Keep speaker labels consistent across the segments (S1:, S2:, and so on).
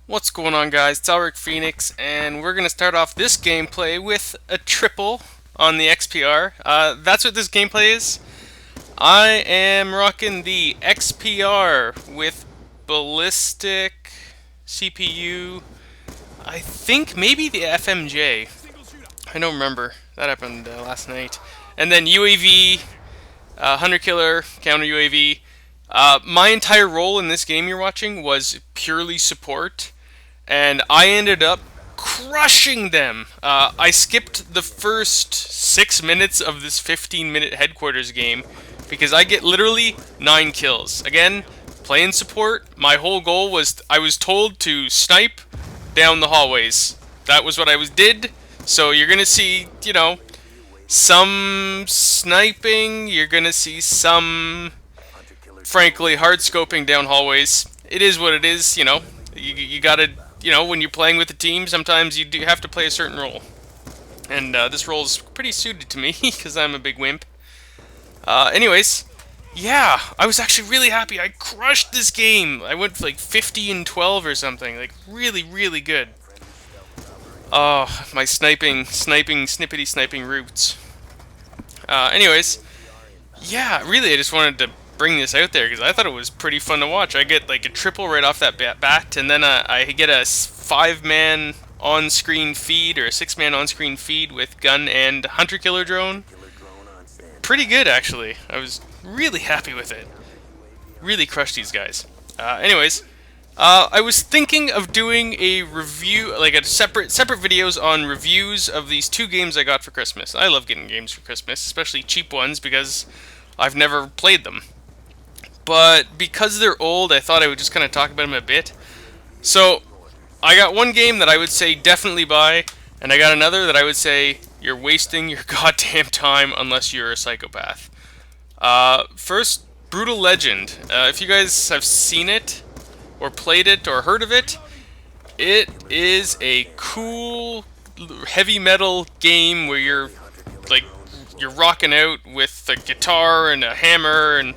S1: What's going on, guys? It's Alric Phoenix, and we're going to start off this gameplay with a triple on the XPR. That's what this gameplay is. I am rocking the XPR with ballistic CPU. I think maybe the FMJ. I don't remember. That happened last night. And then UAV, Hunter Killer, Counter UAV. My entire role in this game you're watching was purely support, and I ended up crushing them. I skipped the first 6 minutes of this 15-minute headquarters game because I get literally 9 kills. Again, playing support, my whole goal was I was told to snipe down the hallways. That was what I did. So you're gonna see, some sniping. You're gonna see some, frankly, hard scoping down hallways. It is what it is. You gotta. When you're playing with a team, sometimes you do have to play a certain role. And this role is pretty suited to me, because I'm a big wimp. Anyways, yeah, I was actually really happy. I crushed this game. I went for like 50 and 12 or something. Like, really, really good. Oh, my snippity sniping roots. Anyways, yeah, really, I just wanted to bring this out there because I thought it was pretty fun to watch. I get like a triple right off that bat, and then I get a 5-man on-screen feed or a 6-man on-screen feed with gun and hunter killer drone. Pretty good, actually. I was really happy with it. Really crushed these guys. Anyways, I was thinking of doing a review, like a separate videos on reviews of these 2 games I got for Christmas. I love getting games for Christmas, especially cheap ones because I've never played them. But because they're old, I thought I would just kind of talk about them a bit. So, I got one game that I would say definitely buy, and I got another that I would say you're wasting your goddamn time unless you're a psychopath. First, Brutal Legend. If you guys have seen it, or played it, or heard of it, it is a cool heavy metal game where you're rocking out with a guitar and a hammer, and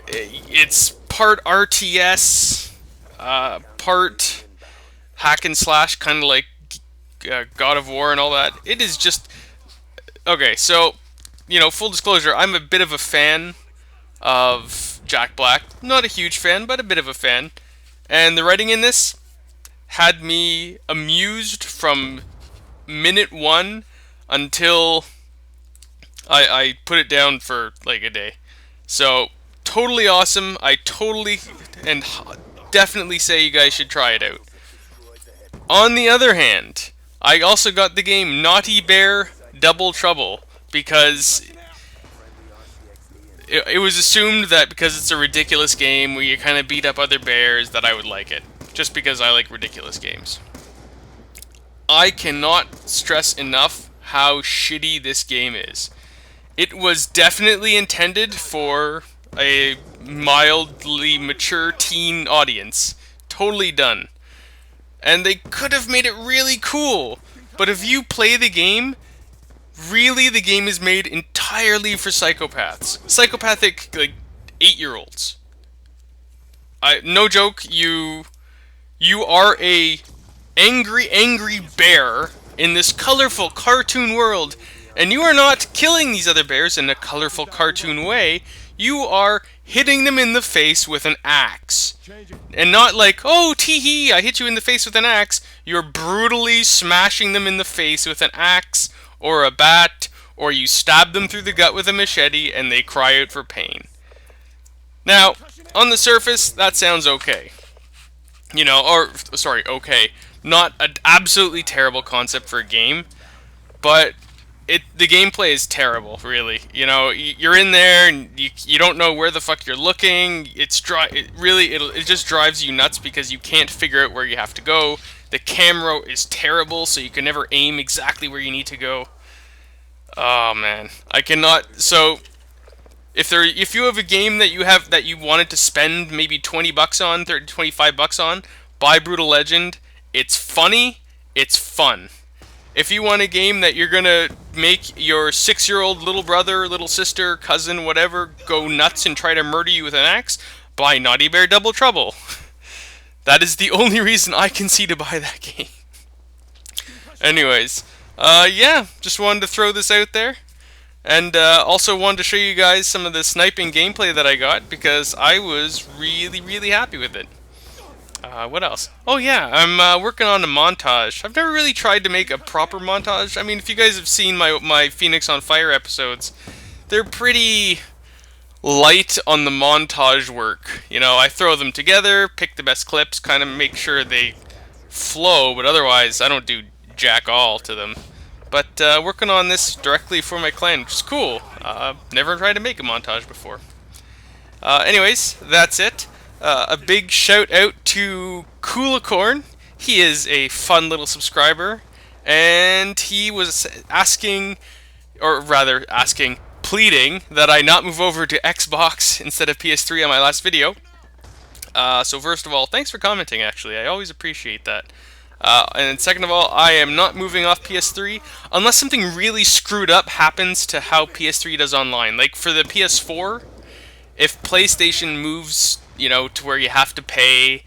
S1: it's part RTS, part hack and slash, kind of like God of War and all that. It is just okay. So, full disclosure, I'm a bit of a fan of Jack Black. Not a huge fan, but a bit of a fan. And the writing in this had me amused from minute 1 until I put it down for like a day. So, totally awesome. I totally and definitely say you guys should try it out. On the other hand, I also got the game Naughty Bear Double Trouble because it was assumed that because it's a ridiculous game where you kind of beat up other bears that I would like it. Just because I like ridiculous games. I cannot stress enough how shitty this game is. It was definitely intended for a mildly mature teen audience. Totally done. And they could have made it really cool. But if you play the game, really the game is made entirely for psychopaths. Psychopathic, 8-year-olds. No joke, you are a angry bear in this colorful cartoon world, and you are not killing these other bears in a colorful cartoon way. You are hitting them in the face with an axe. And not like, oh, tee-hee, I hit you in the face with an axe. You're brutally smashing them in the face with an axe or a bat, or you stab them through the gut with a machete and they cry out for pain. Now, on the surface, that sounds okay. Okay. Not an absolutely terrible concept for a game, but the gameplay is terrible, really. You're in there and you don't know where the fuck you're looking. It just drives you nuts because you can't figure out where you have to go. The camera is terrible, so you can never aim exactly where you need to go. Oh man, I cannot. So if you have a game that you wanted to spend maybe $20 on, 25 bucks on, buy Brutal Legend. It's funny, it's fun. If you want a game that you're gonna make your 6-year-old little brother, little sister, cousin, whatever, go nuts and try to murder you with an axe, buy Naughty Bear Double Trouble. That is the only reason I can see to buy that game. Anyways, yeah, just wanted to throw this out there. And also wanted to show you guys some of the sniping gameplay that I got, because I was really, really happy with it. What else? Oh yeah, I'm working on a montage. I've never really tried to make a proper montage. I mean, if you guys have seen my Phoenix on Fire episodes, they're pretty light on the montage work. You know, I throw them together, pick the best clips, kind of make sure they flow, but otherwise I don't do jack all to them. But working on this directly for my clan, which is cool. Never tried to make a montage before. Anyways, that's it. A big shout out to Coolicorn. He is a fun little subscriber, and he was asking, or rather asking, pleading that I not move over to Xbox instead of PS3 on my last video. So first of all, thanks for commenting, actually. I always appreciate that. And second of all, I am not moving off PS3 unless something really screwed up happens to how PS3 does online. Like for the PS4, if PlayStation moves, you know, to where you have to pay,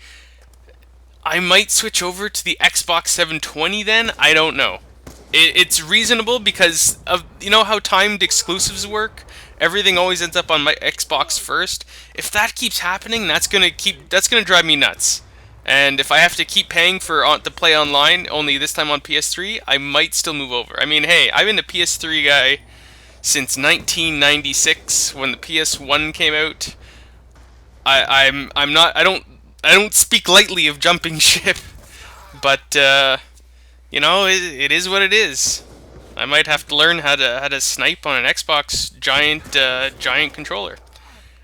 S1: I might switch over to the Xbox 720 then. I don't know. It's reasonable because of, you know how timed exclusives work? Everything always ends up on my Xbox first. If that keeps happening, that's gonna drive me nuts. And if I have to keep paying to play online, only this time on PS3, I might still move over. I mean, hey, I've been a PS3 guy since 1996 when the PS1 came out. I don't speak lightly of jumping ship, but you know, it is what it is. I might have to learn how to snipe on an Xbox giant controller.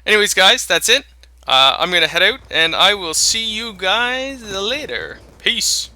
S1: Anyways, guys, that's it. I'm gonna head out, and I will see you guys later. Peace.